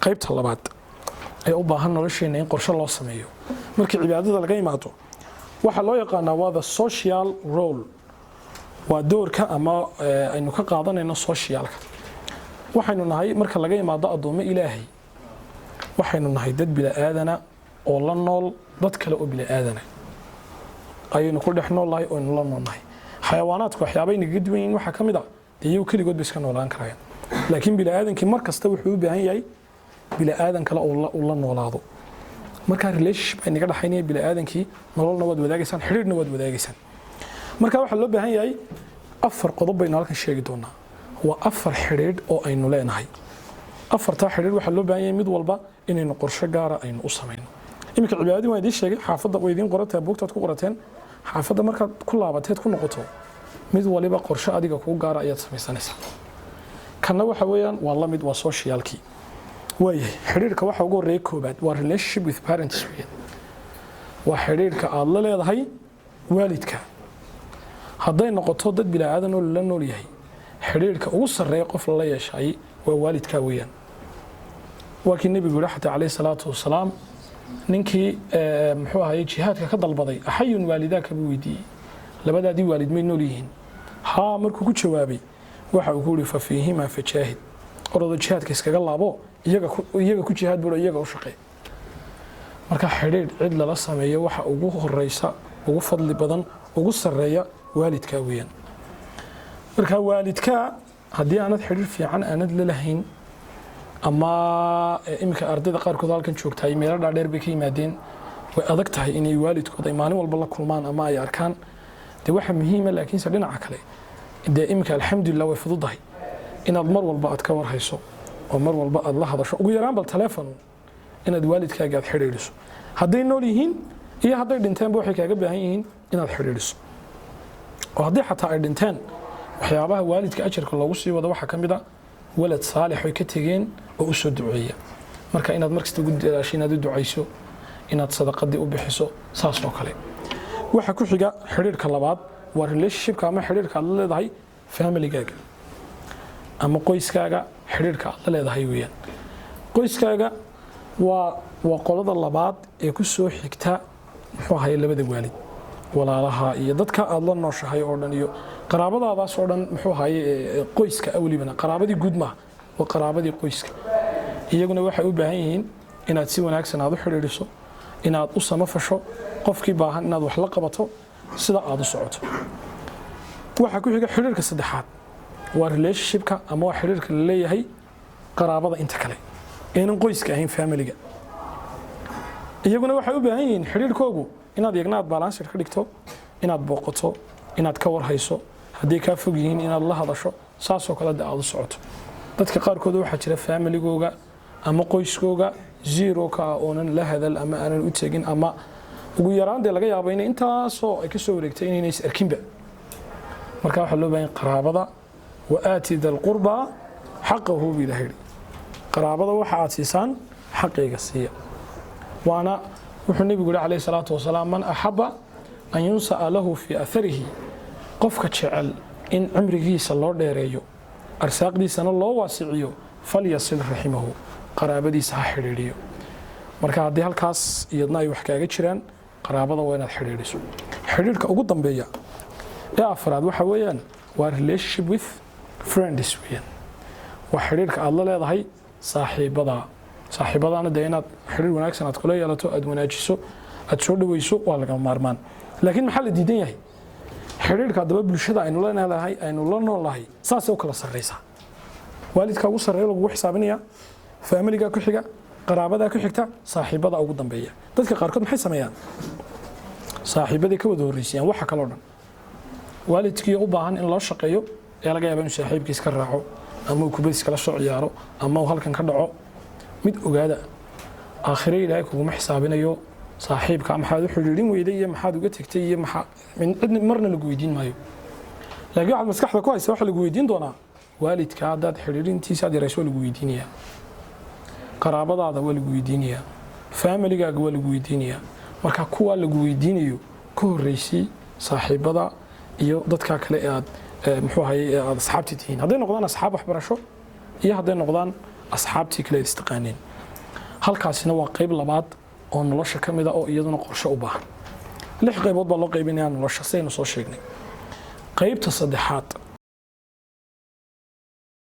qaybta labaad ay u baahan nolosheena in qorshe loo sameeyo markii cibaadada laga yimaado waxa loo yaqaanaa waa the social role waa doorka ama aynu ka qaadanayno socialka waxaynu nahay marka laga yimaado adoomo ilaahay waxaynu nahay dad bila aadana oo la nool dad kale oo bila aadana ayaynu ku dhex noolahay oo la noolnahay xayawaanaadku waxyaabo inaga duwan yihiin waxa kamid ah iyagu kaligood bay iska noolaan karayaan laakiin bila aadankii mar kasta wuxuu u baahan yahay bila aadan kale oo la noolaado marka relationship ay naga dhaxaynaya bila aadankii nololna waad wadaagaysaan xiriirna waad wadaagaysaan marka waxa loo baahan yahay afar qodob baynu halkan sheegi doonaa waa afar xiriir oo aynu leenahay afarta xiriir waxa loo baahan yahay mid walba inaynu qorshe gaar ah aynu u sameeyno imika cibaadadii waan idin sheegay xaafadda way idin qorateen buugtaad ku qorateen xaafadda markaad ku laabateed ku noqoto mid waliba qorshe adiga kuu gaara ayaad samaysanaysaa kana waxa weeyaan waa la mid waa socialkii waayahay xiriirka waxa ugu horeeya koobaad waa relationship with parents weeyaan waa xiriirka aad la leedahay waalidka hadday noqoto dad bila aadan oo la nool yahay xiriirka ugu sareeya qof la yeeshay waa waalidka weeyaan waa kii nabigu raxmatu alayhi salaatu wasalaam ninkii muxuu ahaayay jihaadka ka dalbaday ahayun waalidaka buu weydiiyay labadaadii waalid may nool yihiin ha markuu ku jawaabay waxa uu ku yiri fafiihima fajaahid orada jihaadka iskaga laabo iyaga ku jihaad buu iyaga u shaqeey marka xiriir cid la sameeyo waxa ugu horeysa ugu fadli badan ugu sareeya waalidka weeyaan marka waalidka hadii aanad xiriir fiican aanad la lahayn ama imika ardayda qaarkood halkan joogtay meel dhaadheer bay ka yimaadeen way adag tahay inay waalidkooda ay maalin walba la kulmaan ama ay arkaan de waxa muhiim ah laakiin dhinaca kale de imika alxamdulillah way fududahay inaad mar walba aad ka war hayso oo mar walba aad la hadasho ugu yaraan bal telefoon inaad waalidkaaga aad xiriiriso hadday nool yihiin iyo hadday dhinteen waxay kaaga baahan yihiin inaad xiriiriso oo haddii xataa ay dhinteen waxyaabaha waalidka ajarka loogu sii wado waxa kamid ah walad saalix ay ka tageen oo u soo duceeya marka inaad markasta ugu dadaasho inaad u ducayso inaad sadaqadii u bixiso saas oo kale waxa ku xiga xiriirka labaad waa relationship ama xiriirka aad leedahay family-gaaga ama qoyskaaga xiriirka aad leedahay weeyaan qoyskaaga waa qolada labaad ee ku soo xigta muxuu ahaayay labada waalid walaalaha iyo dadka aad la nooshahay oo dhan iyo qaraabadaadaas oo dhan muxuu ahaayay qoyska awlibana qaraabadii guud ma waa qaraabadii qoyska iyaguna waxay u baahan yihiin inaad si wanaagsan aad u xiriiriso inaad u samafasho qofkii baahan inaad wax la qabato sida aad u socoto waxa ku xiga xiriirka saddexaad waa relationship-ka ama waa xiriirka la leeyahay qaraabada inta kale inaan qoyska ahayn family-ga iyaguna waxay u baahan yihiin xiriirkoogu inaad yagnaad balance ka dhigto inaad booqato inaad ka war hayso haddii ka fog yihiin inaad la hadasho saas oo kale aad u socoto dadka qaarkood waxa jira family-googa ama qoyskooga zero ka oonan la hadal ama aanan u tagin ama ugu yaraan laga yaabo in intaasoo ay ka soo wareegtay inay is arkinba marka waxa loo baahan qaraabada wa aatid alqurba haqqahu bilahi qaraabada waxa aad siisaan xaqeega siiya waana wuxuu nabigu alayhi salaatu wasalaam man ahabba an yunsa lahu fi atharihi qofka jecel in umrigiisa loo dheereeyo arsaaqdiisana loo waasiciyo falyasil rahimahu qaraabadiisa ha xiriiriyo marka hadii halkaas iyadna ay wax kaaga jiraan qaraabada waa inaad xiriiriso xiriirka ugu dambeeya ee afraad waxa weeyaan waa relationship with friends weeyaan waa xiriirka aad la leedahay saaxiibadana de inaad xiriir wanaagsan aad kula yeelato aad wanaajiso aad soo dhaweyso waa laga maarmaan laakiin maxaa la diidan yahay xiriirka daba bulshada aynu la noolahay saas oo kala sareysa waalidka ugu sareeyo lagu xisaabinaya family-ga ku xiga qaraabada ku xigta saaxiibada ugu dambeeya dadka qaarkood maxay sameeyaan saaxiibada ka wada horeysiyaan waxa kale oo dhan waalidkii u baahan in loo shaqeeyo ee laga yaabo in saaxiibkiis ka raaco ama uu kubadiis kala soo ciyaaro ama uu halkan ka dhaco mid ogaada aakhire ilaahay kuma xisaabinayo saaxiibka maxaad u xiriirin weyday iyo maxaad uga tagtay iyo maxaa cid marna lagu weydiin maayo laakiin waxa maskaxda ku haysa waxa lagu weydiin doonaa waalidka dad xiriirintiisa aad yarayso lagu weydiinaya qaraabadaada waa lagu weydiinaya family-gaaga waa lagu weydiinaya marka kuwa lagu weydiinayo ka horeysay saaxiibada iyo dadka kale ee aad muxuu ahaayay aad asxaabtii tihiin hadday noqdaan asxaab waxbarasho iyo hadday noqdaan asxaabtii kale istaqaaneen halkaasina waa qayb labaad oo nolosha ka mid ah oo iyaduna qorshe u baahan 6 qaybood baa loo qaybinayaa nolosha saynu soo sheegnay qaybta saddexaad